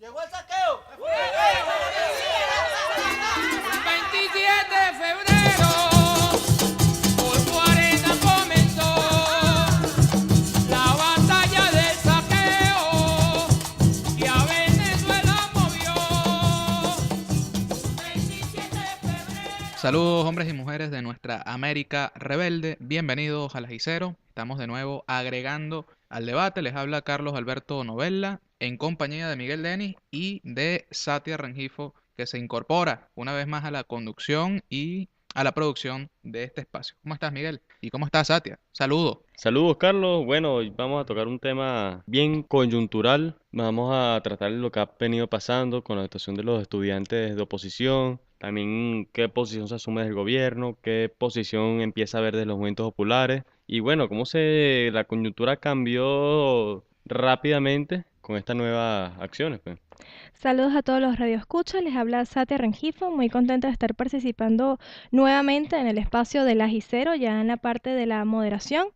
Llegó el saqueo. 27 de febrero, por 40 comenzó la batalla del saqueo y a Venezuela movió. 27 de febrero. Saludos hombres y mujeres de nuestra América rebelde, bienvenidos al Ajicero. Estamos de nuevo agregando al debate. Les habla Carlos Alberto Novella en compañía de Miguel Denis y de Satia Rengifo, que se incorpora una vez más a la conducción y a la producción de este espacio. ¿Cómo estás, Miguel? ¿Y cómo estás, Satia? Saludos. Saludos, Carlos. Bueno, hoy vamos a tocar un tema bien coyuntural. Vamos a tratar lo que ha venido pasando con la situación de los estudiantes de oposición, también qué posición se asume del gobierno, qué posición empieza a haber de los movimientos populares y bueno, la coyuntura cambió rápidamente con estas nuevas acciones, pues. Saludos a todos los radioescuchas, les habla Satia Rengifo, muy contenta de estar participando nuevamente en el espacio del Ajicero, ya en la parte de la moderación.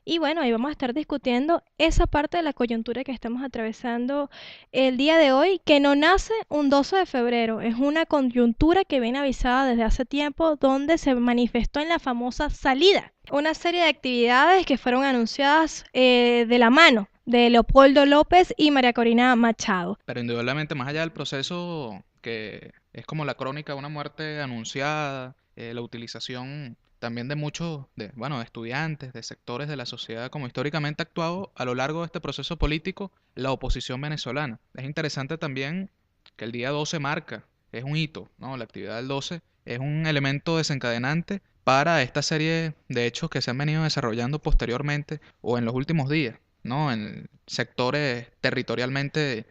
Y bueno, ahí vamos a estar discutiendo esa parte de la coyuntura que estamos atravesando el día de hoy, que no nace un 12 de febrero, es una coyuntura que viene avisada desde hace tiempo, donde se manifestó en la famosa salida. Una serie de actividades que fueron anunciadas de la mano de Leopoldo López y María Corina Machado. Pero indudablemente, más allá del proceso que es como la crónica de una muerte anunciada, la utilización también de muchos, de estudiantes, de sectores de la sociedad, como históricamente ha actuado a lo largo de este proceso político, la oposición venezolana. Es interesante también que el día 12 marca, es un hito, ¿no? La actividad del 12 es un elemento desencadenante para esta serie de hechos que se han venido desarrollando posteriormente o en los últimos días, ¿no? En sectores territorialmente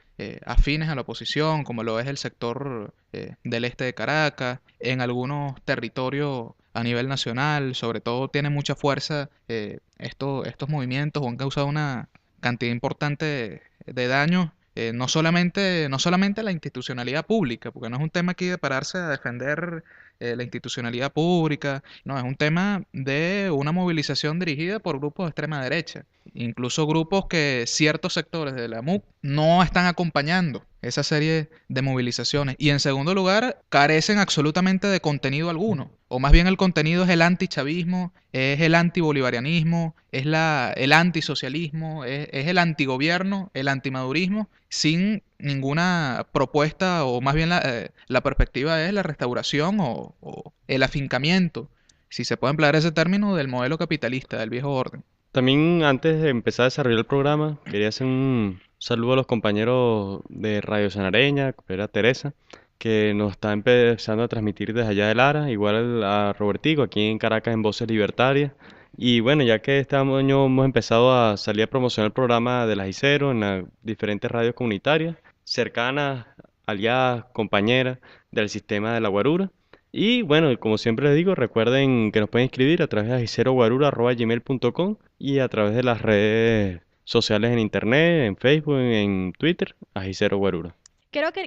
afines a la oposición, como lo es el sector del este de Caracas, en algunos territorios a nivel nacional, sobre todo tiene mucha fuerza estos movimientos o han causado una cantidad importante de daños, no solamente a la institucionalidad pública, porque no es un tema aquí de pararse a defender la institucionalidad pública, no, es un tema de una movilización dirigida por grupos de extrema derecha, incluso grupos que ciertos sectores de la MUC no están acompañando esa serie de movilizaciones. Y en segundo lugar, carecen absolutamente de contenido alguno. O más bien el contenido es el antichavismo, es el antibolivarianismo, es el antisocialismo, es el antigobierno, el antimadurismo, sin ninguna propuesta, o más bien la perspectiva es la restauración o el afincamiento, si se puede emplear ese término, del modelo capitalista, del viejo orden. También antes de empezar a desarrollar el programa, quería hacer un saludo a los compañeros de Radio Sanareña, era Teresa, que nos está empezando a transmitir desde allá de Lara, igual a Robertico, aquí en Caracas en Voces Libertarias. Y bueno, ya que este año hemos empezado a salir a promocionar el programa de las Ajicero en las diferentes radios comunitarias, cercanas, aliadas, compañeras del sistema de la Guarura. Y bueno, como siempre les digo, recuerden que nos pueden escribir a través de ajiceroguarura@gmail.com y a través de las redes sociales en internet, en Facebook, en Twitter, Ajicero Guarura.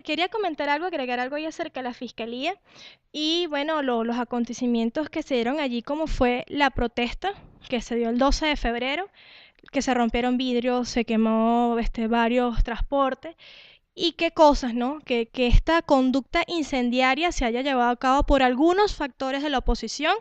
Quería comentar algo, agregar algo ahí acerca de la fiscalía y bueno, los acontecimientos que se dieron allí, como fue la protesta que se dio el 12 de febrero, que se rompieron vidrios, se quemó varios transportes. Y qué cosas, ¿no? Que esta conducta incendiaria se haya llevado a cabo por algunos factores de la oposición,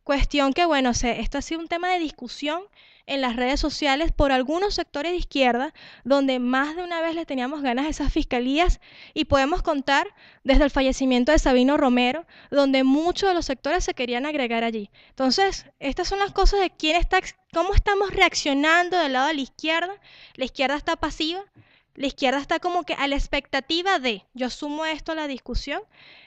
cuestión que, bueno, esto ha sido un tema de discusión en las redes sociales por algunos sectores de izquierda, donde más de una vez le teníamos ganas a esas fiscalías y podemos contar desde el fallecimiento de Sabino Romero, donde muchos de los sectores se querían agregar allí. Entonces, estas son las cosas de cómo estamos reaccionando del lado de la izquierda está pasiva. La izquierda está como que a la expectativa de, yo sumo esto a la discusión,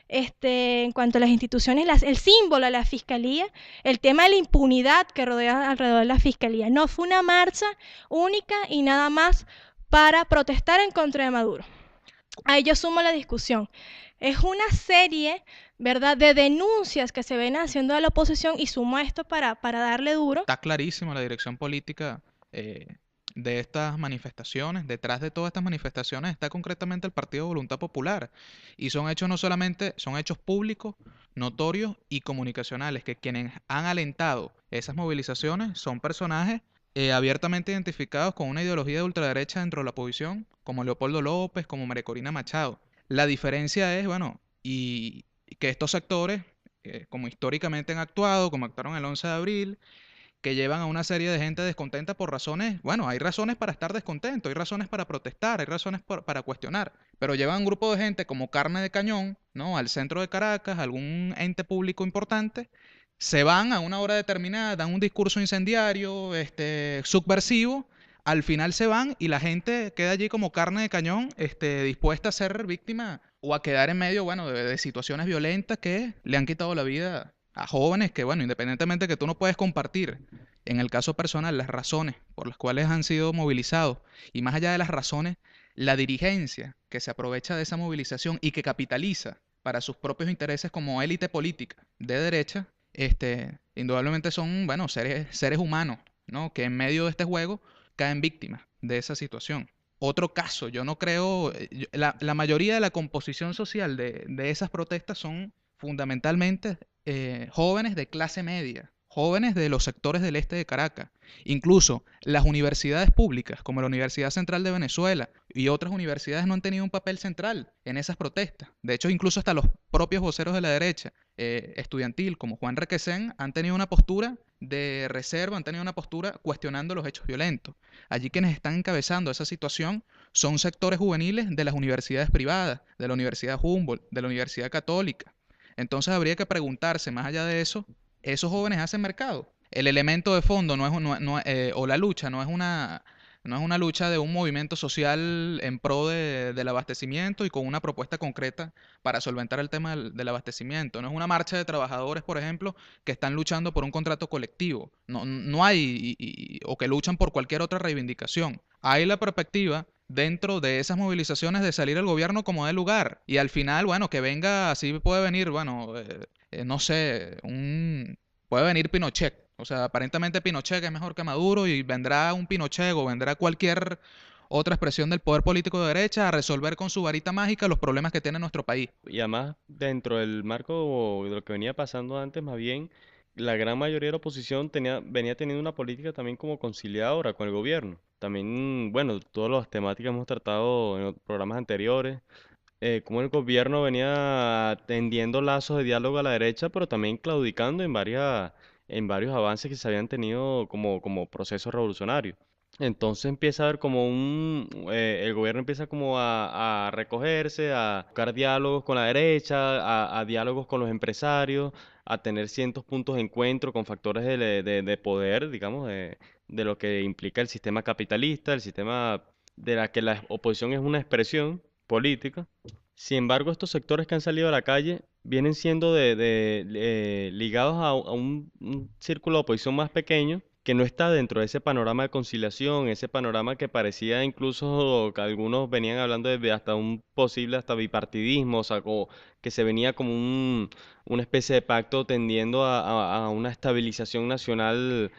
en cuanto a las instituciones, el símbolo de la fiscalía, el tema de la impunidad que rodea alrededor de la fiscalía. No fue una marcha única y nada más para protestar en contra de Maduro. Ahí yo sumo la discusión. Es una serie, ¿verdad?, de denuncias que se ven haciendo de la oposición y sumo esto para darle duro. Está clarísima la dirección política de estas manifestaciones. Detrás de todas estas manifestaciones está concretamente el Partido Voluntad Popular. Y son hechos no solamente, son hechos públicos, notorios y comunicacionales, que quienes han alentado esas movilizaciones son personajes abiertamente identificados con una ideología de ultraderecha dentro de la oposición, como Leopoldo López, como María Corina Machado. La diferencia es, bueno, y que estos sectores, como históricamente han actuado, como actuaron el 11 de abril, que llevan a una serie de gente descontenta por razones, bueno, hay razones para estar descontento, hay razones para protestar, hay razones para cuestionar, pero llevan un grupo de gente como carne de cañón, ¿no? Al centro de Caracas, algún ente público importante, se van a una hora determinada, dan un discurso incendiario, subversivo, al final se van y la gente queda allí como carne de cañón, dispuesta a ser víctima o a quedar en medio, bueno, de situaciones violentas que le han quitado la vida a jóvenes que, bueno, independientemente que tú no puedes compartir, en el caso personal, las razones por las cuales han sido movilizados, y más allá de las razones, la dirigencia que se aprovecha de esa movilización y que capitaliza para sus propios intereses como élite política de derecha, indudablemente son, bueno, seres humanos, ¿no? Que en medio de este juego caen víctimas de esa situación. Otro caso, yo no creo, la mayoría de la composición social de esas protestas son fundamentalmente jóvenes de clase media, jóvenes de los sectores del este de Caracas. Incluso las universidades públicas, como la Universidad Central de Venezuela y otras universidades, no han tenido un papel central en esas protestas. De hecho, incluso hasta los propios voceros de la derecha estudiantil, como Juan Requesén, han tenido una postura de reserva, han tenido una postura cuestionando los hechos violentos. Allí quienes están encabezando esa situación son sectores juveniles de las universidades privadas, de la Universidad Humboldt, de la Universidad Católica. Entonces habría que preguntarse, más allá de eso, ¿esos jóvenes hacen mercado? El elemento de fondo o la lucha no es una lucha de un movimiento social en pro del abastecimiento y con una propuesta concreta para solventar el tema del abastecimiento. No es una marcha de trabajadores, por ejemplo, que están luchando por un contrato colectivo. No hay, o que luchan por cualquier otra reivindicación. Hay la perspectiva dentro de esas movilizaciones de salir el gobierno como dé lugar. Y al final, bueno, que venga, así puede venir, bueno, no sé, puede venir Pinochet. O sea, aparentemente Pinochet es mejor que Maduro y vendrá un Pinochet o vendrá cualquier otra expresión del poder político de derecha a resolver con su varita mágica los problemas que tiene nuestro país. Y además, dentro del marco de lo que venía pasando antes, más bien, la gran mayoría de la oposición venía teniendo una política también como conciliadora con el gobierno. También, bueno, todas las temáticas hemos tratado en los programas anteriores, cómo el gobierno venía tendiendo lazos de diálogo a la derecha, pero también claudicando en varios avances que se habían tenido como procesos revolucionarios. Entonces empieza a haber el gobierno empieza como a recogerse, a buscar diálogos con la derecha, a diálogos con los empresarios, a tener ciertos puntos de encuentro con factores de poder, digamos, de lo que implica el sistema capitalista, el sistema de la que la oposición es una expresión política. Sin embargo, estos sectores que han salido a la calle vienen siendo ligados a un círculo de oposición más pequeño que no está dentro de ese panorama de conciliación, ese panorama que parecía incluso que algunos venían hablando de hasta un posible hasta bipartidismo, o sea, que se venía como una especie de pacto tendiendo a una estabilización nacional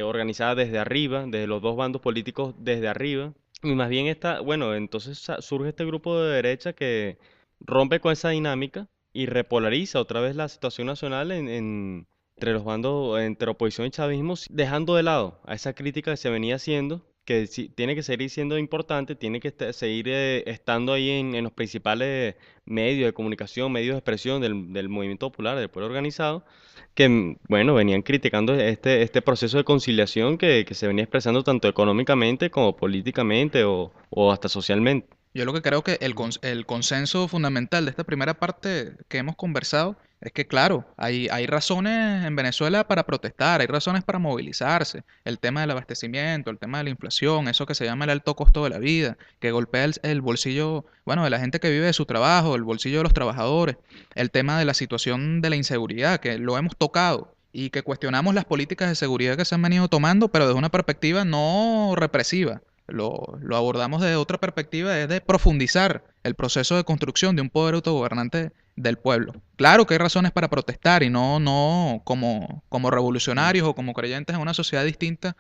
organizada desde arriba, desde los dos bandos políticos desde arriba. Y más bien bueno, entonces surge este grupo de derecha que rompe con esa dinámica y repolariza otra vez la situación nacional entre los bandos, entre oposición y chavismo, dejando de lado a esa crítica que se venía haciendo, que sí, tiene que seguir siendo importante, tiene que seguir estando ahí en los principales medios de comunicación, medios de expresión del movimiento popular, del pueblo organizado, que, bueno, venían criticando este proceso de conciliación que se venía expresando tanto económicamente como políticamente o hasta socialmente. Yo lo que creo que el consenso fundamental de esta primera parte que hemos conversado es que, claro, hay razones en Venezuela para protestar, hay razones para movilizarse. El tema del abastecimiento, el tema de la inflación, eso que se llama el alto costo de la vida, que golpea el bolsillo, bueno, de la gente que vive de su trabajo, el bolsillo de los trabajadores. El tema de la situación de la inseguridad, que lo hemos tocado y que cuestionamos las políticas de seguridad que se han venido tomando, pero desde una perspectiva no represiva. Lo abordamos desde otra perspectiva, es de profundizar el proceso de construcción de un poder autogobernante del pueblo. Claro que hay razones para protestar y no como revolucionarios o como creyentes en una sociedad distinta,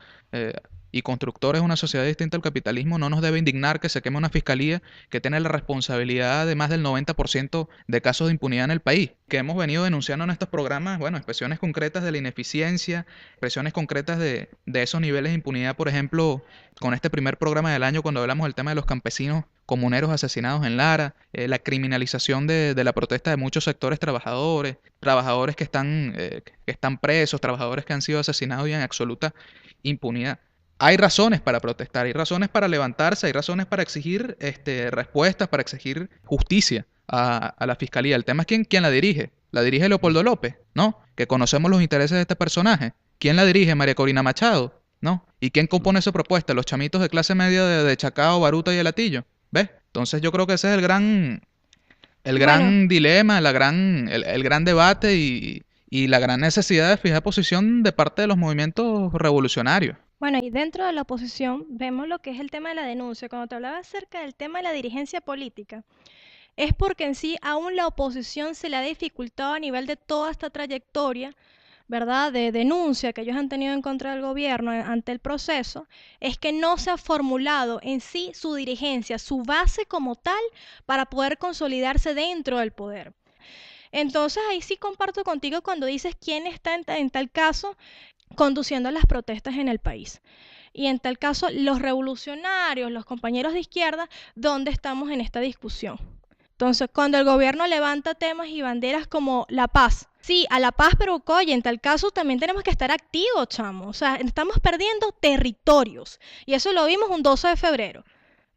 y constructores de una sociedad distinta al capitalismo, no nos debe indignar que se queme una fiscalía que tiene la responsabilidad de más del 90% de casos de impunidad en el país, que hemos venido denunciando en estos programas, bueno, expresiones concretas de la ineficiencia, expresiones concretas de esos niveles de impunidad, por ejemplo, con este primer programa del año cuando hablamos del tema de los campesinos comuneros asesinados en Lara, la criminalización de la protesta de muchos sectores trabajadores, trabajadores que están presos, trabajadores que han sido asesinados y en absoluta impunidad. Hay razones para protestar, hay razones para levantarse, hay razones para exigir respuestas, para exigir justicia a la fiscalía. El tema es quién la dirige. La dirige Leopoldo López, ¿no? Que conocemos los intereses de este personaje. ¿Quién la dirige? María Corina Machado, ¿no? ¿Y quién compone esa propuesta? Los chamitos de clase media de Chacao, Baruta y El Hatillo. ¿Ves? Entonces yo creo que ese es el Bueno, gran dilema, el gran debate y la gran necesidad de fijar posición de parte de los movimientos revolucionarios. bueno, y dentro de la oposición vemos lo que es el tema de la denuncia. Cuando te hablaba acerca del tema de la dirigencia política, es porque en sí aún la oposición se le ha dificultado a nivel de toda esta trayectoria, ¿verdad?, de denuncia que ellos han tenido en contra del gobierno ante el proceso, es que no se ha formulado en sí su dirigencia, su base como tal, para poder consolidarse dentro del poder. Entonces ahí sí comparto contigo cuando dices quién está en tal caso conduciendo las protestas en el país. Y en tal caso, los revolucionarios, los compañeros de izquierda, ¿dónde estamos en esta discusión? Entonces, cuando el gobierno levanta temas y banderas como la paz, sí, a la paz, pero oye, en tal caso también tenemos que estar activos, chamo. O sea, estamos perdiendo territorios. Y eso lo vimos un 12 de febrero.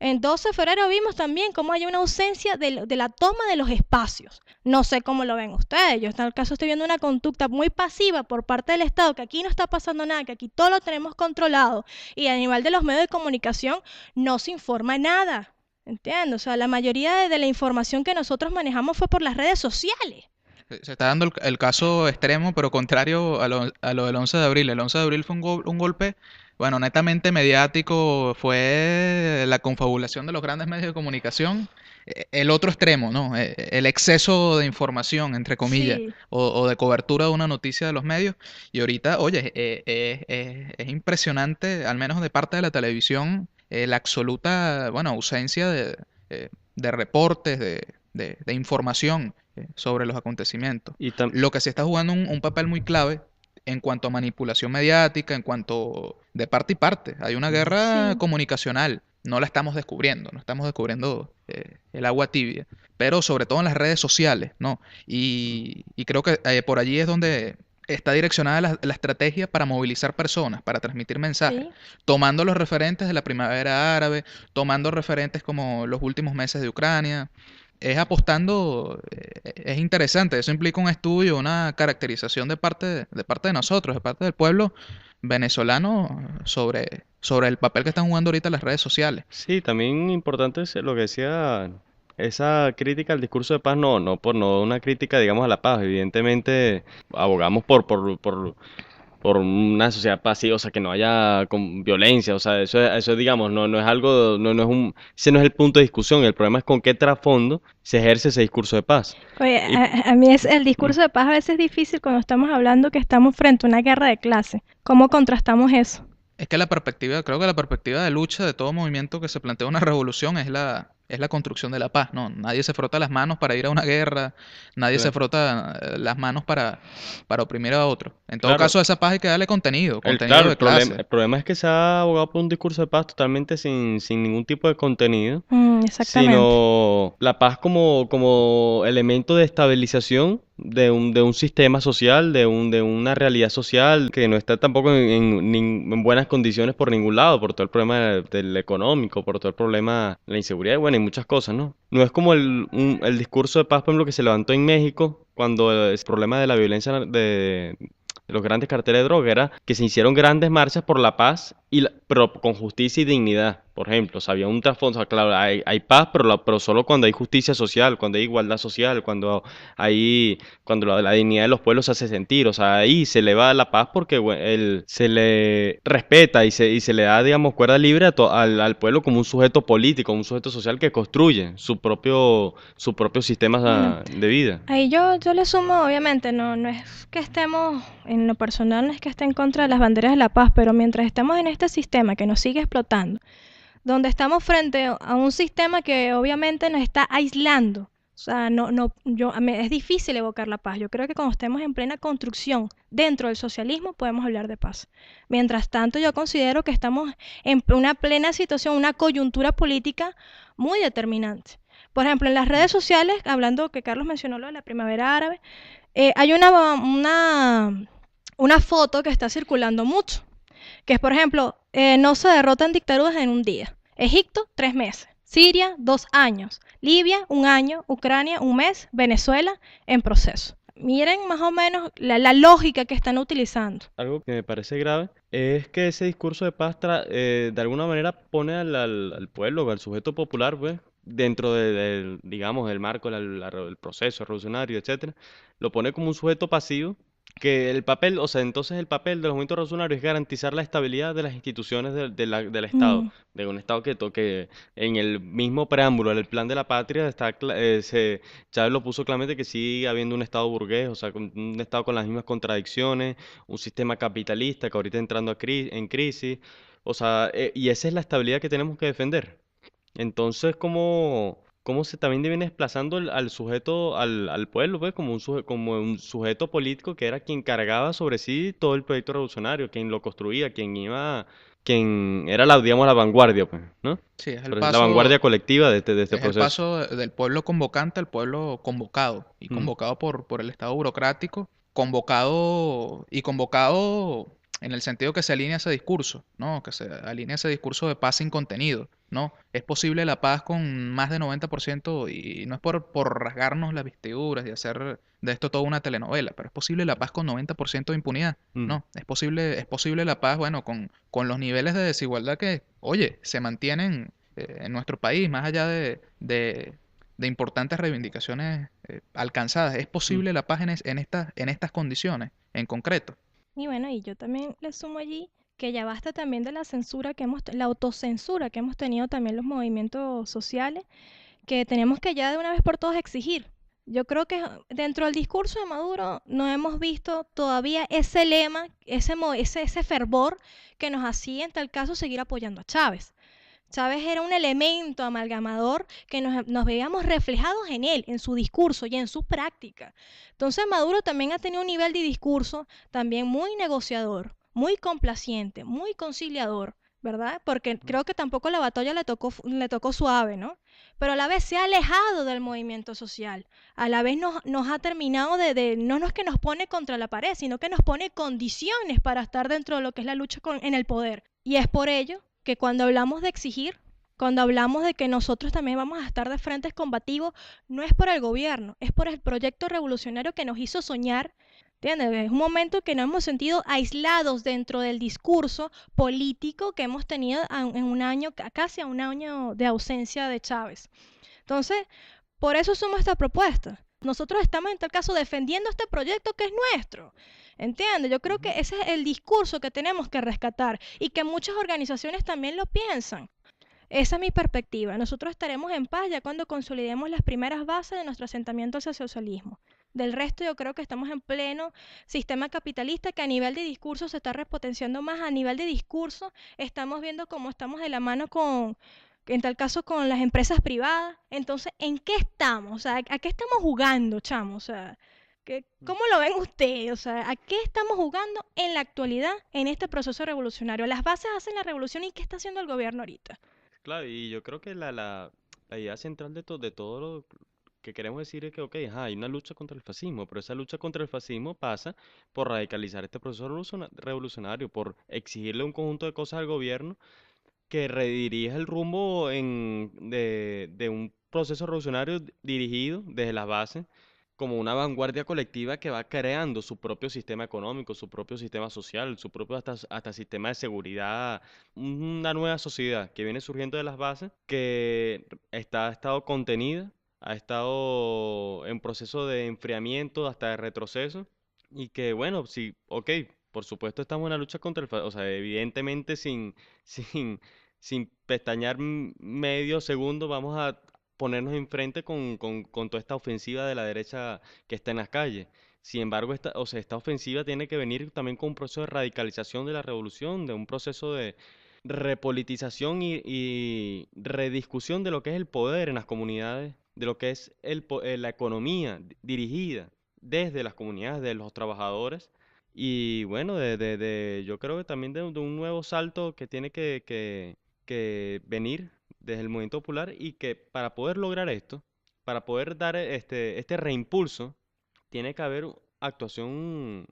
En 12 de febrero vimos también cómo hay una ausencia de la toma de los espacios. No sé cómo lo ven ustedes. Yo en tal caso estoy viendo una conducta muy pasiva por parte del Estado, que aquí no está pasando nada, que aquí todo lo tenemos controlado. Y a nivel de los medios de comunicación no se informa nada. ¿Entiendes? O sea, la mayoría de la información que nosotros manejamos fue por las redes sociales. Se está dando el caso extremo, pero contrario a lo del 11 de abril. El 11 de abril fue un golpe, bueno, netamente mediático, fue la confabulación de los grandes medios de comunicación. El otro extremo, ¿no? El exceso de información, entre comillas, Sí, o de cobertura de una noticia de los medios. Y ahorita, oye, es impresionante, al menos de parte de la televisión, la absoluta, bueno, ausencia de reportes, de información sobre los acontecimientos. Y tam- Lo que se está jugando un papel muy clave en cuanto a manipulación mediática, en cuanto de parte y parte. Hay una guerra sí. comunicacional. No la estamos descubriendo, no estamos descubriendo el agua tibia, pero sobre todo en las redes sociales, ¿no? Y creo que por allí es donde está direccionada la estrategia para movilizar personas, para transmitir mensajes, Sí, tomando los referentes de la primavera árabe, tomando referentes como los últimos meses de Ucrania, es apostando, es interesante, eso implica un estudio, una caracterización de parte de nosotros, de parte del pueblo venezolano sobre el papel que están jugando ahorita las redes sociales. sí, también importante es lo que decía, esa crítica al discurso de paz, no una crítica, digamos, a la paz. Evidentemente, abogamos por una sociedad pacífica, que no haya violencia, o sea, eso digamos, no es algo, no es ese no es el punto de discusión, el problema es con qué trasfondo se ejerce ese discurso de paz. oye, Y, a mí el discurso de paz a veces es difícil cuando estamos hablando que estamos frente a una guerra de clase. ¿Cómo contrastamos eso? Es que creo que la perspectiva de lucha de todo movimiento que se plantea una revolución es la construcción de la paz, ¿no? Nadie se frota las manos para ir a una guerra, nadie se cla- frota las manos para oprimir a otro. En todo claro, caso, a esa paz hay que darle contenido, claro, de clase. el problema es que se ha abogado por un discurso de paz totalmente sin ningún tipo de contenido, Exactamente. sino la paz como elemento de estabilización de un sistema social, de una realidad social que no está tampoco en buenas condiciones por ningún lado, por todo el problema del económico, por todo el problema de la inseguridad y bueno, y muchas cosas, ¿no? No es como el discurso de paz, por ejemplo, que se levantó en México cuando el problema de la violencia de los grandes carteles de droga era que se hicieron grandes marchas por la paz, pero con justicia y dignidad, Por ejemplo, o sea, había un trasfondo, o sea, claro, hay paz, pero solo cuando hay justicia social, cuando hay igualdad social, cuando la dignidad de los pueblos se hace sentir, o sea, ahí se le va la paz porque se le respeta y se le da, digamos, cuerda libre al pueblo como un sujeto político, un sujeto social que construye su propio sistema Bueno, de vida. ahí yo le sumo, obviamente, no es que estemos, en lo personal, no es que esté en contra de las banderas de la paz, pero mientras estemos en este sistema que nos sigue explotando, donde estamos frente a un sistema que obviamente nos está aislando. O sea, es difícil evocar la paz. Yo creo que cuando estemos en plena construcción dentro del socialismo podemos hablar de paz. Mientras tanto, yo considero que estamos en una plena situación, una coyuntura política muy determinante. Por ejemplo, en las redes sociales, hablando que Carlos mencionó lo de la primavera árabe, hay una foto que está circulando mucho, que es, por ejemplo, no se derrotan dictaduras en un día. Egipto, 3 meses. Siria, 2 años. Libia, 1 año. Ucrania, 1 mes. Venezuela, en proceso. Miren más o menos la lógica que están utilizando. Algo que me parece grave es que ese discurso de paz de alguna manera pone al pueblo, al sujeto popular, pues, dentro digamos, del marco del proceso revolucionario, etcétera, lo pone como un sujeto pasivo, que el papel, o sea, entonces el papel de los movimientos revolucionarios es garantizar la estabilidad de las instituciones del Estado, Mm. de un Estado que toque en el mismo preámbulo del plan de la patria, Chávez lo puso claramente que sigue habiendo un Estado burgués, o sea, un Estado con las mismas contradicciones, un sistema capitalista que ahorita entrando en crisis, o sea, y esa es la estabilidad que tenemos que defender. Entonces, ¿cómo se también viene desplazando al sujeto, al pueblo, pues, como un sujeto político que era quien cargaba sobre sí todo el proyecto revolucionario, quien lo construía, quien era digamos, la vanguardia, pues, ¿no? Sí, es La vanguardia colectiva de este es el proceso. paso del pueblo convocante al pueblo convocado, y Mm, convocado por el Estado burocrático, convocado en el sentido que se alinea ese discurso, ¿no? Que se alinea ese discurso de paz sin contenido, ¿no? Es posible la paz con más de 90% y no es por rasgarnos las vestiduras y hacer de esto toda una telenovela, pero es posible la paz con 90% de impunidad, mm. ¿no? Es posible la paz, bueno, con los niveles de desigualdad que, oye, se mantienen en nuestro país, más allá de importantes reivindicaciones alcanzadas. ¿Es Mm. posible la paz en estas condiciones en concreto? Y bueno, y yo también le sumo allí que ya basta también de la censura la autocensura que hemos tenido también los movimientos sociales, que tenemos que ya de una vez por todas exigir. Yo creo que dentro del discurso de Maduro no hemos visto todavía ese lema, ese fervor que nos hacía en tal caso seguir apoyando a Chávez. Chávez era un elemento amalgamador que nos veíamos reflejados en él, en su discurso y en su práctica. Entonces Maduro también ha tenido un nivel de discurso también muy negociador, muy complaciente, muy conciliador, ¿verdad? Porque creo que tampoco la batalla le tocó suave, ¿no? Pero a la vez se ha alejado del movimiento social. A la vez nos ha terminado no es que nos pone contra la pared, sino que nos pone condiciones para estar dentro de lo que es la lucha en el poder. Y es por ello que cuando hablamos de exigir, cuando hablamos de que nosotros también vamos a estar de frentes combativos, no es por el gobierno, es por el proyecto revolucionario que nos hizo soñar. ¿Entiendes? Es un momento que nos hemos sentido aislados dentro del discurso político que hemos tenido en un año, casi a un año de ausencia de Chávez. Entonces, por eso somos esta propuesta. Nosotros estamos en tal caso defendiendo este proyecto que es nuestro. ¿Entiendes? Yo creo que ese es el discurso que tenemos que rescatar y que muchas organizaciones también lo piensan. Esa es mi perspectiva. Nosotros estaremos en paz ya cuando consolidemos las primeras bases de nuestro asentamiento hacia el socialismo. Del resto yo creo que estamos en pleno sistema capitalista que a nivel de discurso se está repotenciando más. A nivel de discurso estamos viendo cómo estamos de la mano en tal caso con las empresas privadas. Entonces, ¿en qué estamos? O sea, ¿a qué estamos jugando, chamo? O sea, ¿cómo lo ven ustedes? O sea, ¿a qué estamos jugando en la actualidad en este proceso revolucionario? Las bases hacen la revolución y ¿qué está haciendo el gobierno ahorita? Claro, y yo creo que la idea central de todo lo que queremos decir es que, ok, ajá, hay una lucha contra el fascismo, pero esa lucha contra el fascismo pasa por radicalizar este proceso revolucionario, por exigirle un conjunto de cosas al gobierno que redirija el rumbo de un proceso revolucionario dirigido desde las bases como una vanguardia colectiva que va creando su propio sistema económico, su propio sistema social, su propio hasta sistema de seguridad, una nueva sociedad que viene surgiendo de las bases, que ha estado contenida, ha estado en proceso de enfriamiento, hasta de retroceso, y que bueno, sí, ok, por supuesto estamos en una lucha contra o sea, evidentemente sin, sin pestañear medio segundo, vamos a ponernos enfrente con toda esta ofensiva de la derecha que está en las calles. Sin embargo, o sea, esta ofensiva tiene que venir también con un proceso de radicalización de la revolución, de un proceso de repolitización y rediscusión de lo que es el poder en las comunidades, de lo que es la economía dirigida desde las comunidades, de los trabajadores. Y bueno, yo creo que también de un nuevo salto que tiene que venir desde el movimiento popular y que para poder lograr esto, para poder dar este reimpulso, tiene que haber una actuación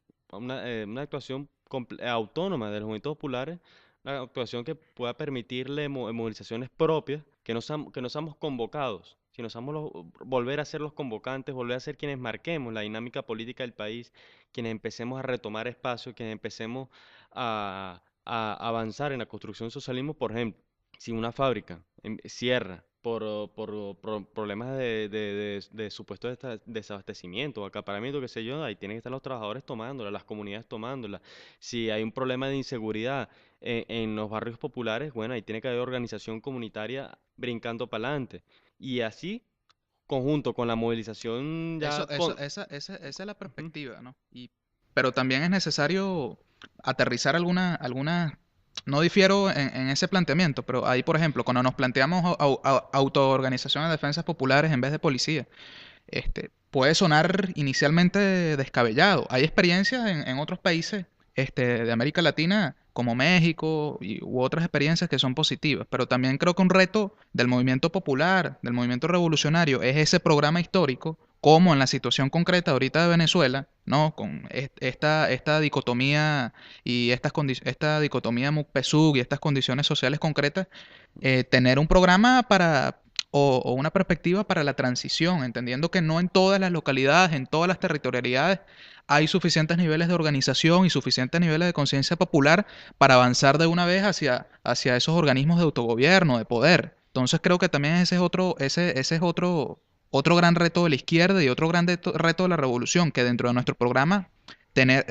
autónoma de los movimientos populares, una actuación que pueda permitirle movilizaciones propias, que no seamos convocados, sino seamos volver a ser los convocantes, volver a ser quienes marquemos la dinámica política del país, quienes empecemos a retomar espacios, quienes empecemos a avanzar en la construcción del socialismo. Por ejemplo, si una fábrica cierra por problemas de supuesto desabastecimiento o acaparamiento, qué sé yo, ahí tienen que estar los trabajadores tomándola, las comunidades tomándola. Si hay un problema de inseguridad en los barrios populares, bueno, ahí tiene que haber organización comunitaria brincando para adelante. Y así, conjunto con la movilización ya Esa es la Ujú. perspectiva, ¿no? Pero también es necesario aterrizar alguna. No difiero en ese planteamiento, pero ahí, por ejemplo, cuando nos planteamos autoorganización de defensas populares en vez de policía, puede sonar inicialmente descabellado. Hay experiencias en otros países de América Latina, como México u otras experiencias que son positivas, pero también creo que un reto del movimiento popular, del movimiento revolucionario, es ese programa histórico, como en la situación concreta ahorita de Venezuela, ¿no? Con esta dicotomía y esta dicotomía MUC-PSUC y estas condiciones sociales concretas, tener un programa o una perspectiva para la transición, entendiendo que no en todas las localidades, en todas las territorialidades, hay suficientes niveles de organización y suficientes niveles de conciencia popular para avanzar de una vez hacia esos organismos de autogobierno, de poder. Entonces creo que también ese es otro gran reto de la izquierda y otro gran reto de la revolución, que dentro de nuestro programa tener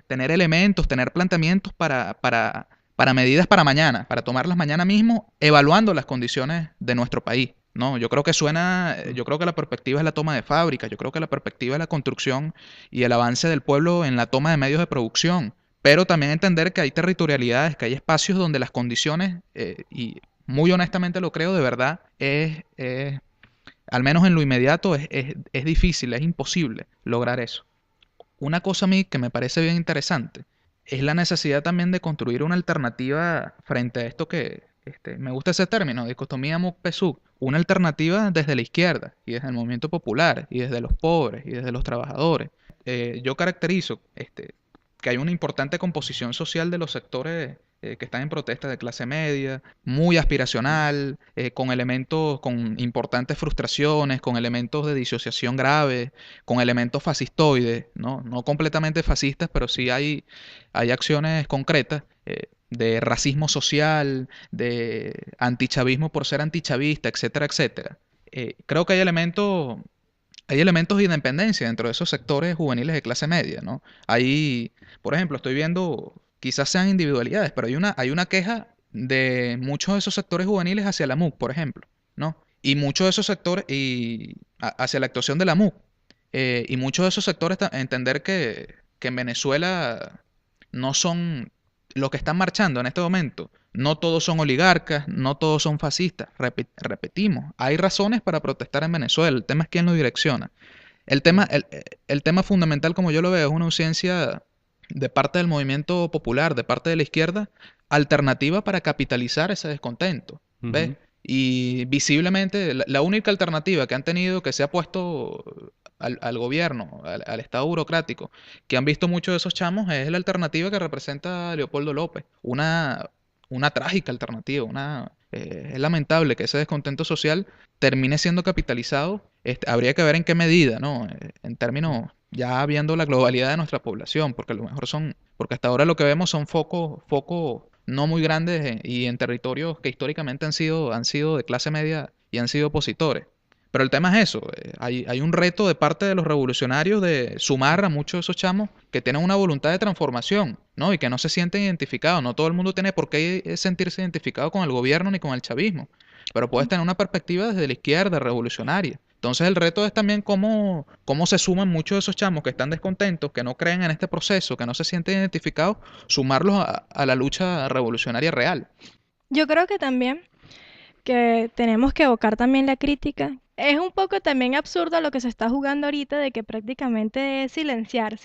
elementos, tener planteamientos para medidas para mañana, para tomarlas mañana mismo, evaluando las condiciones de nuestro país. No, yo creo que la perspectiva es la toma de fábricas, yo creo que la perspectiva es la construcción y el avance del pueblo en la toma de medios de producción, pero también entender que hay territorialidades, que hay espacios donde las condiciones, y muy honestamente lo creo de verdad, al menos en lo inmediato, es difícil, es imposible lograr eso. Una cosa a mí que me parece bien interesante es la necesidad también de construir una alternativa frente a esto me gusta ese término, dicotomía MUC-PSUC, una alternativa desde la izquierda y desde el movimiento popular y desde los pobres y desde los trabajadores. Yo caracterizo que hay una importante composición social de los sectores que están en protesta de clase media, muy aspiracional, con importantes frustraciones, con elementos de disociación grave, con elementos fascistoides, ¿no? No completamente fascistas, pero sí hay acciones concretas de racismo social, de antichavismo por ser antichavista, etcétera, etcétera. Creo que hay elementos de independencia dentro de esos sectores juveniles de clase media, ¿no? Por ejemplo, estoy viendo, quizás sean individualidades, pero hay una queja de muchos de esos sectores juveniles hacia la MUC, por ejemplo, ¿no? Y muchos de esos sectores, hacia la actuación de la MUC, y muchos de esos sectores entender que en Venezuela no son los que están marchando en este momento. No todos son oligarcas, no todos son fascistas. Repetimos, hay razones para protestar en Venezuela. El tema es quién lo direcciona. El tema fundamental, como yo lo veo, es una ausencia de parte del movimiento popular, de parte de la izquierda, alternativa para capitalizar ese descontento. ¿Ves? Ujú. Y visiblemente, la única alternativa que han tenido, que se ha puesto al gobierno, al Estado burocrático, que han visto muchos de esos chamos, es la alternativa que representa Leopoldo López. Una trágica alternativa. Es lamentable que ese descontento social termine siendo capitalizado habría que ver en qué medida, ¿no? En términos, ya viendo la globalidad de nuestra población, porque a lo mejor porque hasta ahora lo que vemos son focos no muy grandes y en territorios que históricamente han sido de clase media y han sido opositores. Pero el tema es eso, hay un reto de parte de los revolucionarios de sumar a muchos de esos chamos que tienen una voluntad de transformación, ¿no? Y que no se sienten identificados. No todo el mundo tiene por qué sentirse identificado con el gobierno ni con el chavismo, pero puedes tener una perspectiva desde la izquierda, revolucionaria. Entonces el reto es también cómo se suman muchos de esos chamos que están descontentos, que no creen en este proceso, que no se sienten identificados, sumarlos a la lucha revolucionaria real. Yo creo que también que tenemos que evocar también la crítica. Es un poco también absurdo lo que se está jugando ahorita de que prácticamente es silenciar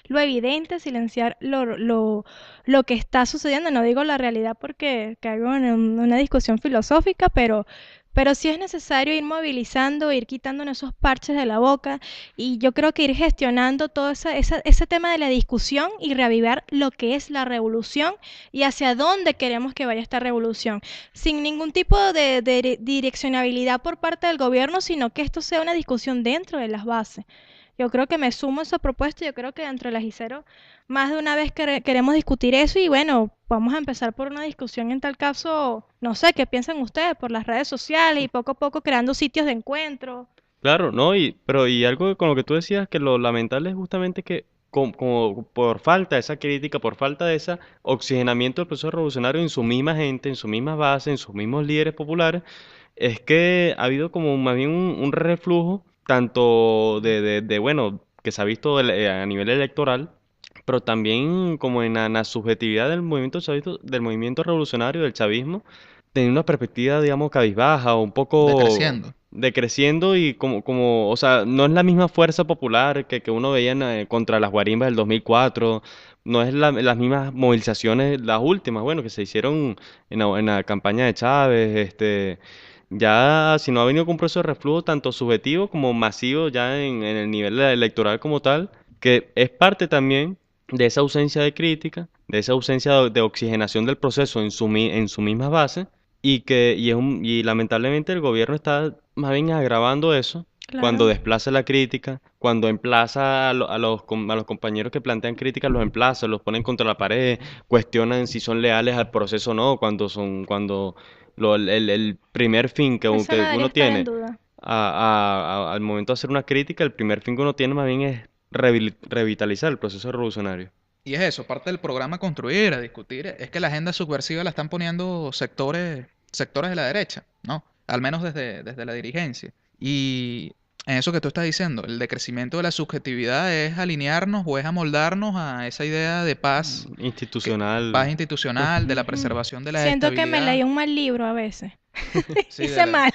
lo evidente, silenciar lo que está sucediendo. No digo la realidad porque caigo en una discusión filosófica, pero sí es necesario ir movilizando, ir quitándonos esos parches de la boca y yo creo que ir gestionando todo ese tema de la discusión y reavivar lo que es la revolución y hacia dónde queremos que vaya esta revolución sin ningún tipo de direccionabilidad por parte del gobierno, sino que esto sea una discusión dentro de las bases. Yo creo que me sumo a esa propuesta, yo creo que dentro de la GICERO más de una vez queremos discutir eso y bueno, vamos a empezar por una discusión en tal caso, no sé, ¿qué piensan ustedes? Por las redes sociales y poco a poco creando sitios de encuentro. Claro, ¿no? Y algo con lo que tú decías, que lo lamentable es justamente que como por falta de esa crítica, por falta de ese oxigenamiento del proceso revolucionario en su misma gente, en su misma base, en sus mismos líderes populares, es que ha habido como más bien un reflujo tanto bueno, que se ha visto a nivel electoral, pero también como en la subjetividad del movimiento chavista, del movimiento revolucionario, del chavismo, teniendo una perspectiva, digamos, cabizbaja o un poco Decreciendo. decreciendo y o sea, no es la misma fuerza popular que uno veía contra las guarimbas del 2004, no es las mismas movilizaciones, las últimas, bueno, que se hicieron en la campaña de Chávez, ya si no ha venido con un proceso de reflujo tanto subjetivo como masivo ya en el nivel electoral como tal, que es parte también de esa ausencia de crítica, de esa ausencia de oxigenación del proceso en su misma base y lamentablemente el gobierno está más bien agravando eso cuando Claro. desplaza la crítica, cuando emplaza a los compañeros que plantean críticas, los emplaza, los ponen contra la pared, cuestionan si son leales al proceso o no, cuando el primer fin Eso que no debería uno estar en tiene duda. al momento de hacer una crítica, el primer fin que uno tiene más bien es revitalizar el proceso revolucionario. Y es eso, parte del programa construir, a discutir, es que la agenda subversiva la están poniendo sectores de la derecha, ¿no? Al menos desde la dirigencia. Y en eso que tú estás diciendo, el decrecimiento de la subjetividad es alinearnos o es amoldarnos a esa idea de paz Institucional. institucional, de la preservación de la Siento que me leí estabilidad. un mal libro a veces. Sí, Hice mal.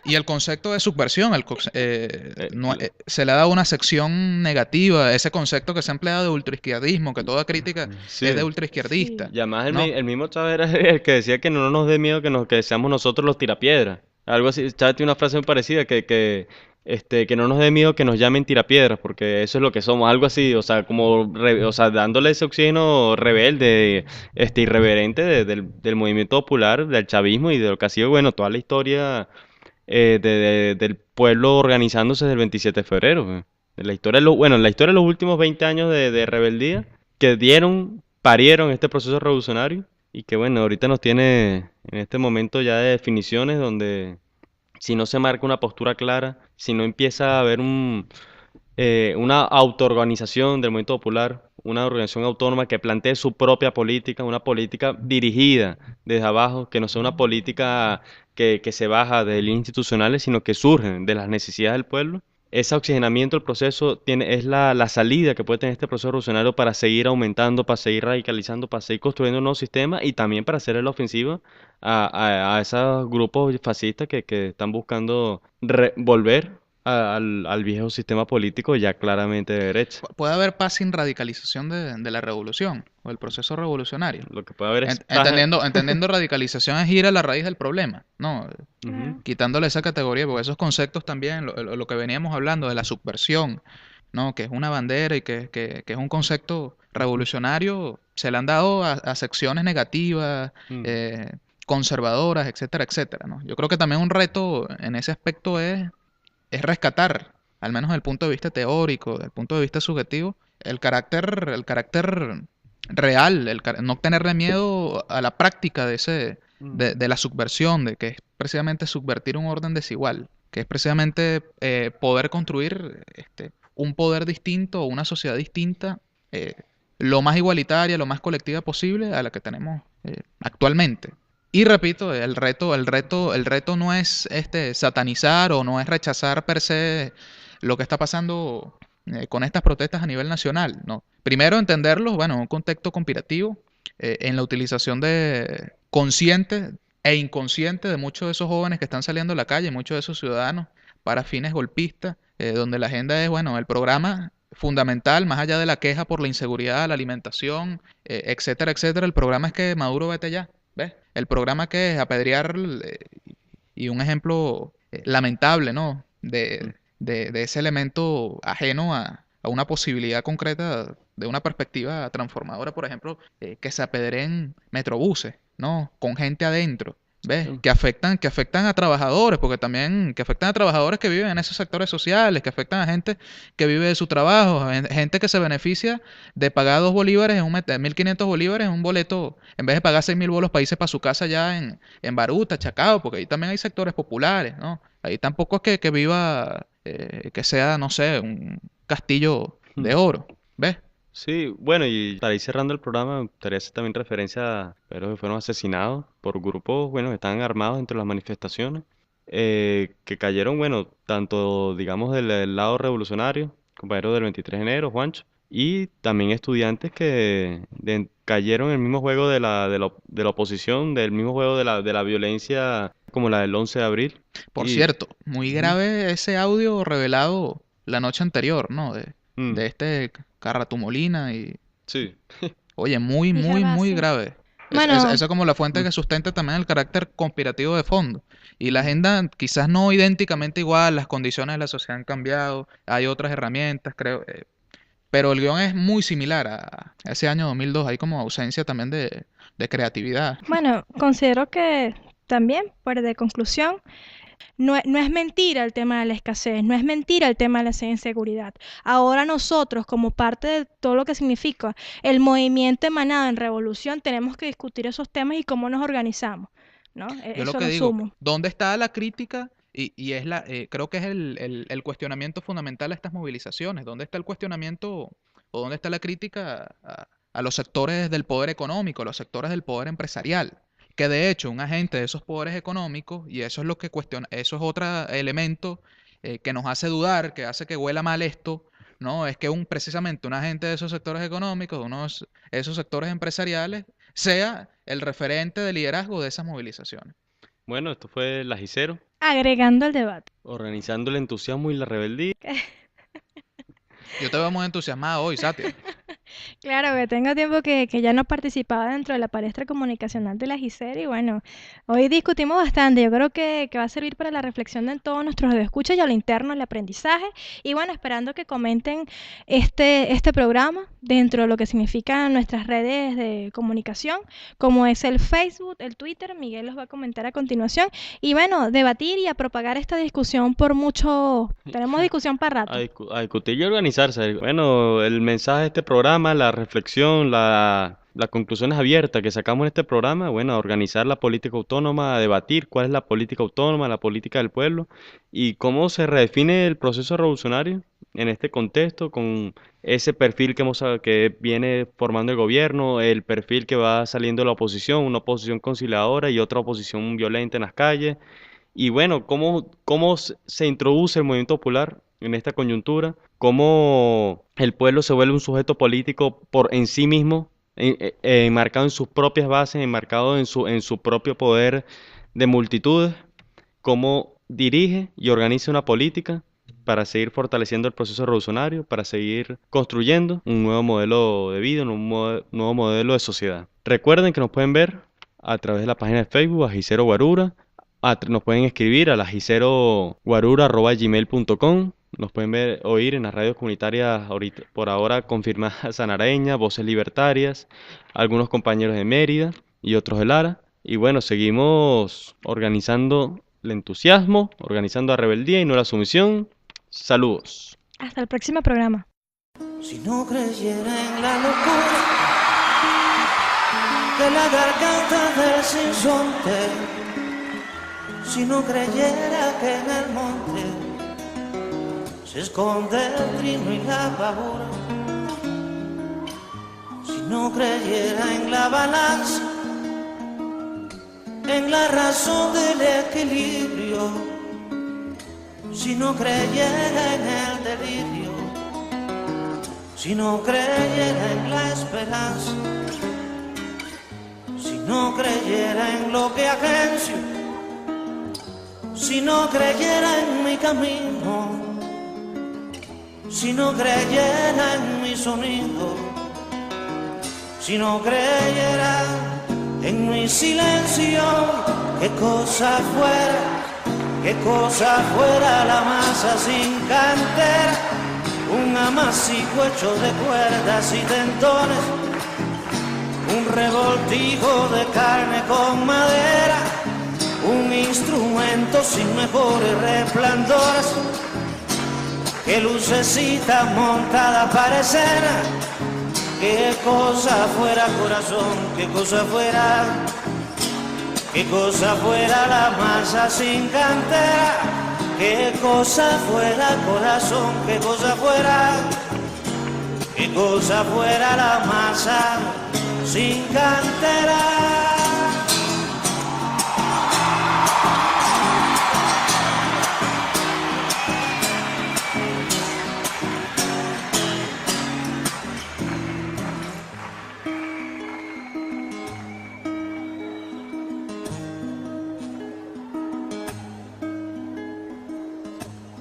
y el concepto de subversión, Eh, se le ha dado una sección negativa, ese concepto que se ha empleado de ultraizquierdismo, que toda crítica es de sí. ultraizquierdista, Sí. Y además ¿no? el mismo Chávez era el que decía que no nos dé miedo que seamos nosotros los tirapiedras. Algo así, Chávez tiene una frase muy parecida, que no nos dé miedo que nos llamen tirapiedras, porque eso es lo que somos, algo así, o sea, o sea, dándole ese oxígeno rebelde, irreverente del movimiento popular, del chavismo y de lo que ha sido, bueno, toda la historia del pueblo organizándose desde el 27 de febrero. En la historia bueno, en la historia de los últimos 20 años de rebeldía que parieron este proceso revolucionario y que bueno, ahorita nos tiene en este momento ya de definiciones donde si no se marca una postura clara, si no empieza a haber una autoorganización del movimiento popular, una organización autónoma que plantee su propia política, una política dirigida desde abajo, que no sea una política que se baja de líneas institucionales, sino que surge de las necesidades del pueblo. Ese oxigenamiento del proceso es la salida que puede tener este proceso revolucionario para seguir aumentando, para seguir radicalizando, para seguir construyendo un nuevo sistema y también para hacer la ofensiva a esos grupos fascistas que están buscando volver al viejo sistema político ya claramente de derecha. Puede haber paz sin radicalización de la revolución o el proceso revolucionario. Lo que puede haber es Entendiendo radicalización es ir a la raíz del problema, ¿no? Ujú. Quitándole esa categoría, porque esos conceptos también, lo que veníamos hablando de la subversión, ¿no? Que es una bandera y que es un concepto revolucionario, se le han dado a secciones negativas, Mm. conservadoras, etcétera, etcétera, ¿no? Yo creo que también un reto en ese aspecto es es rescatar, al menos desde el punto de vista teórico, desde el punto de vista subjetivo, el carácter real, no tenerle miedo a la práctica de la subversión, de que es precisamente subvertir un orden desigual, que es precisamente poder construir un poder distinto o una sociedad distinta, lo más igualitaria, lo más colectiva posible a la que tenemos actualmente. Y repito, el reto no es satanizar o no es rechazar per se lo que está pasando con estas protestas a nivel nacional, ¿no? Primero entenderlo, bueno, en un contexto conspirativo, en la utilización de consciente e inconsciente de muchos de esos jóvenes que están saliendo a la calle, muchos de esos ciudadanos, para fines golpistas, donde la agenda es, bueno, el programa fundamental, más allá de la queja por la inseguridad, la alimentación, etcétera, etcétera, el programa es que Maduro vete ya, ¿ves? El programa que es apedrear, y un ejemplo lamentable, ¿no? De ese elemento ajeno a una posibilidad concreta de una perspectiva transformadora, por ejemplo, que se apedreen metrobuses, ¿no? Con gente adentro, ¿ves? Sí. Que afectan a trabajadores, porque también que afectan a trabajadores que viven en esos sectores sociales, que afectan a gente que vive de su trabajo, gente que se beneficia de pagar 2 bolívares, 1.500 bolívares en un boleto, en vez de pagar 6.000 bolos para irse para su casa allá en Baruta, Chacao, porque ahí también hay sectores populares, ¿no? Ahí tampoco es que viva, que sea, no sé, un castillo de oro, ¿ves? Sí, bueno, y para ir cerrando el programa, me gustaría hacer también referencia a los que fueron asesinados por grupos, bueno, que estaban armados entre las manifestaciones, que cayeron, bueno, tanto, digamos, del lado revolucionario, compañeros del 23 de enero, Juancho, y también estudiantes que cayeron en el mismo juego de la oposición, del mismo juego de la violencia como la del 11 de abril. Por Y, cierto, muy ujú, grave ese audio revelado la noche anterior, ¿no? mm, De Carratumolina y... sí, Oye, muy, Y muy, muy Gervasio. grave. Esa Bueno, es como la fuente mm, que sustenta también el carácter conspirativo de fondo. Y la agenda quizás no idénticamente igual, las condiciones de la sociedad han cambiado, hay otras herramientas, creo, pero el guión es muy similar a ese año 2002. Hay como ausencia también de creatividad. bueno, considero que también, pues de conclusión, no es mentira el tema de la escasez, no es mentira el tema de la inseguridad. Ahora nosotros, como parte de todo lo que significa el movimiento emanado en revolución, tenemos que discutir esos temas y cómo nos organizamos, ¿no? Yo lo Eso que lo digo, sumo. ¿dónde está la crítica? Y creo que es el cuestionamiento fundamental a estas movilizaciones. ¿Dónde está el cuestionamiento o dónde está la crítica a los sectores del poder económico, a los sectores del poder empresarial? Que de hecho, un agente de esos poderes económicos, y eso es lo que cuestiona, eso es otro elemento que nos hace dudar, que hace que huela mal esto, ¿no? Es que precisamente un agente de esos sectores económicos, de unos, esos sectores empresariales, sea el referente de liderazgo de esas movilizaciones. bueno, esto fue el Ajicero, Agregando al debate. organizando el entusiasmo y la rebeldía. Yo te veo muy entusiasmado hoy, Satia. Claro, que tengo tiempo que ya no participaba dentro de la palestra comunicacional de la GICER y bueno, hoy discutimos bastante. Yo creo que va a servir para la reflexión de todos nuestros escuchas y a lo interno, el aprendizaje. Y bueno, esperando que comenten este programa dentro de lo que significan nuestras redes de comunicación, como es el Facebook, el Twitter. Miguel los va a comentar a continuación. Y bueno, debatir y a propagar esta discusión por mucho. Tenemos discusión para rato. A discutir y organizarse. Bueno, el mensaje de este programa, la reflexión, las conclusiones abiertas que sacamos en este programa, bueno, a organizar la política autónoma, a debatir cuál es la política autónoma, la política del pueblo y cómo se redefine el proceso revolucionario en este contexto con ese perfil que viene formando el gobierno, el perfil que va saliendo de la oposición, una oposición conciliadora y otra oposición violenta en las calles. Y bueno, cómo se introduce el movimiento popular en esta coyuntura, cómo el pueblo se vuelve un sujeto político por en sí mismo, enmarcado en sus propias bases, enmarcado en su propio poder de multitudes, cómo dirige y organiza una política para seguir fortaleciendo el proceso revolucionario, para seguir construyendo un nuevo modelo de vida, nuevo modelo de sociedad. Recuerden que nos pueden ver a través de la página de Facebook, Ajicero Guarura. Nos pueden escribir a lajiceroguarura@gmail.com. Nos pueden oír en las radios comunitarias ahorita, por ahora confirmadas Sanareña, Voces Libertarias, algunos compañeros de Mérida y otros de Lara. Y bueno, seguimos organizando el entusiasmo, organizando la rebeldía y no la sumisión. Saludos. Hasta el próximo programa. Si no creyera en la locura de la garganta del sinsonte, si no creyera que en el monte se esconde el trino y la pavura, si no creyera en la balanza, en la razón del equilibrio, si no creyera en el delirio, si no creyera en la esperanza, si no creyera en lo que agencio, si no creyera en mi camino, si no creyera en mi sonido, si no creyera en mi silencio, qué cosa fuera la masa sin cantera, un amasijo hecho de cuerdas y tendones, un revoltijo de carne con madera, un instrumento sin mejores resplandores, que lucecita montada para escena, qué cosa fuera corazón, qué cosa fuera la masa sin cantera, qué cosa fuera corazón, qué cosa fuera la masa sin cantera.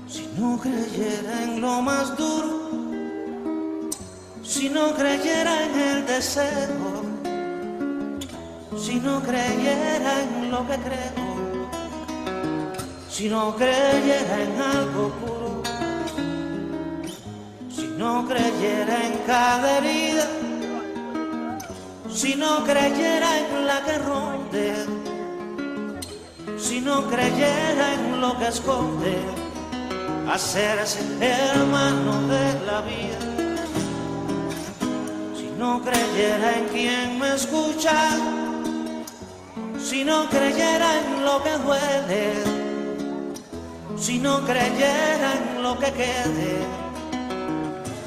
Si no creyera en lo más duro, si no creyera en el deseo, si no creyera en lo que creo, si no creyera en algo puro, si no creyera en cada herida, si no creyera en la que ronde, si no creyera en lo que esconde, hacerse hermano de la vida, si no creyera en quien me escucha, si no creyera en lo que duele, si no creyera en lo que quede,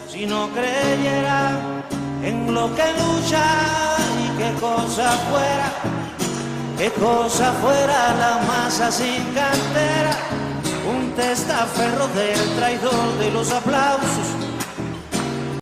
si no creyera en lo que lucha, y qué cosa fuera la masa sin cantera, un testaferro del traidor de los aplausos,